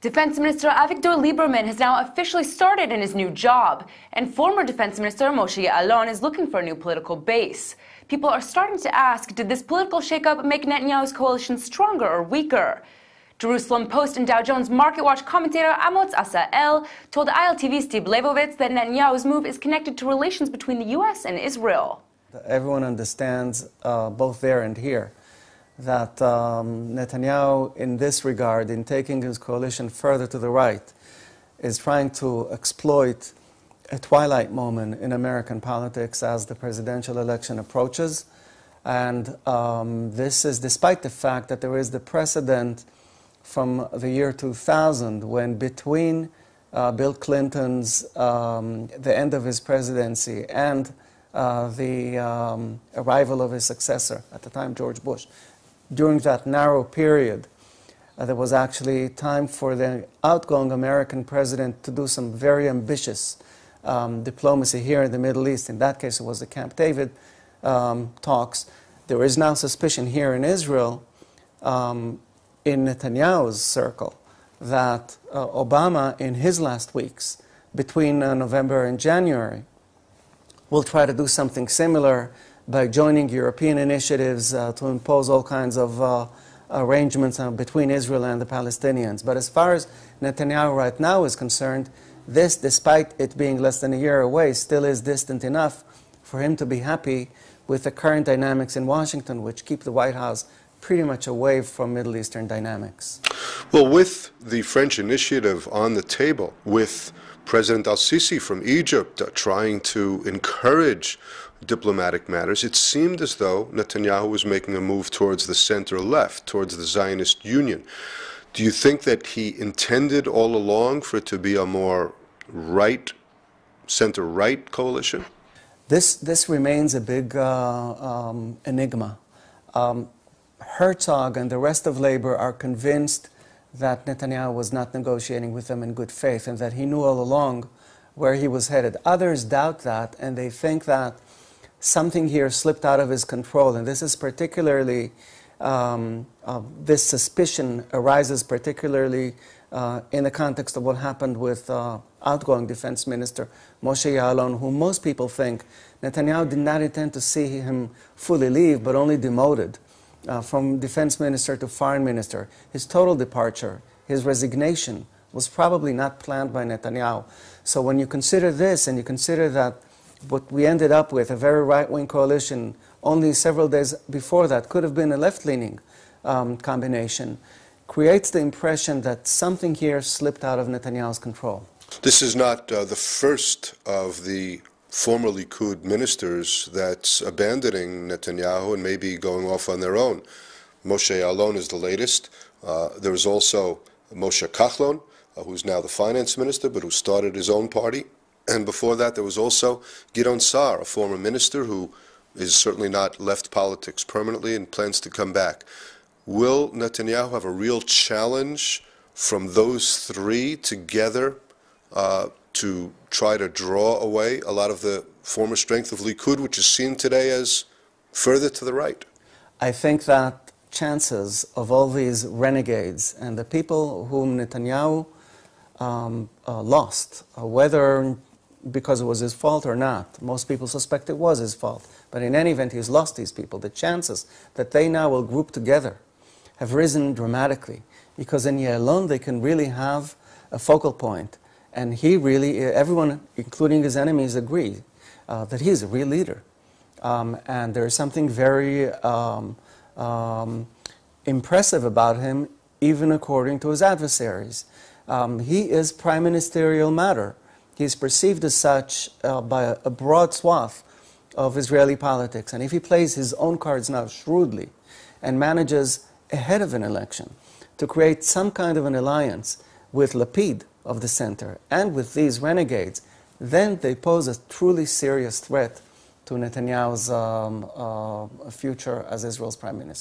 Defense Minister Avigdor Lieberman has now officially started in his new job, and former Defense Minister Moshe Ya'alon is looking for a new political base. People are starting to ask, did this political shakeup make Netanyahu's coalition stronger or weaker? Jerusalem Post and Dow Jones Marketwatch commentator Amotz Asa-El told ILTV's Steve Leibovitz that Netanyahu's move is connected to relations between the U.S. and Israel. Everyone understands, both there and here, that Netanyahu, in this regard, in taking his coalition further to the right, is trying to exploit a twilight moment in American politics as the presidential election approaches. And this is despite the fact that there is the precedent from the year 2000 when between Bill Clinton's, the end of his presidency and the arrival of his successor, at the time George Bush, during that narrow period, there was actually time for the outgoing American president to do some very ambitious diplomacy here in the Middle East. In that case, it was the Camp David talks. There is now suspicion here in Israel, in Netanyahu's circle, that Obama, in his last weeks, between November and January, will try to do something similar by joining European initiatives to impose all kinds of arrangements between Israel and the Palestinians. But as far as Netanyahu right now is concerned, this, despite it being less than a year away, still is distant enough for him to be happy with the current dynamics in Washington, which keep the White House pretty much away from Middle Eastern dynamics. Well, with the French initiative on the table, with President al-Sisi from Egypt trying to encourage diplomatic matters, it seemed as though Netanyahu was making a move towards the center-left, towards the Zionist Union. Do you think that he intended all along for it to be a more right, center-right coalition? This remains a big enigma. Herzog and the rest of Labour are convinced that Netanyahu was not negotiating with them in good faith and that he knew all along where he was headed. Others doubt that, and they think that something here slipped out of his control, and this is particularly, this suspicion arises particularly in the context of what happened with outgoing Defense Minister Moshe Ya'alon, who most people think Netanyahu did not intend to see him fully leave, but only demoted from Defense Minister to Foreign Minister. His total departure, his resignation, was probably not planned by Netanyahu. So when you consider this, and you consider that what we ended up with, a very right-wing coalition, only several days before that could have been a left-leaning combination, creates the impression that something here slipped out of Netanyahu's control. This is not the first of the former Likud ministers that's abandoning Netanyahu and maybe going off on their own. Moshe Ya'alon is the latest. There was also Moshe Kachlon, who's now the finance minister, but who started his own party. And before that, there was also Gideon Sa'ar, a former minister who is certainly not left politics permanently and plans to come back. Will Netanyahu have a real challenge from those three together to try to draw away a lot of the former strength of Likud, which is seen today as further to the right? I think that chances of all these renegades and the people whom Netanyahu lost, whether because it was his fault or not, most people suspect it was his fault, but in any event he's lost these people, the chances that they now will group together have risen dramatically, because in Ya'alon they can really have a focal point. And he really, everyone, including his enemies, agree that he is a real leader. And there is something very impressive about him, even according to his adversaries. He is prime ministerial matter. He is perceived as such by a broad swath of Israeli politics. And if he plays his own cards now shrewdly and manages, ahead of an election, to create some kind of an alliance with Lapid of the center and with these renegades, then they pose a truly serious threat to Netanyahu's future as Israel's prime minister.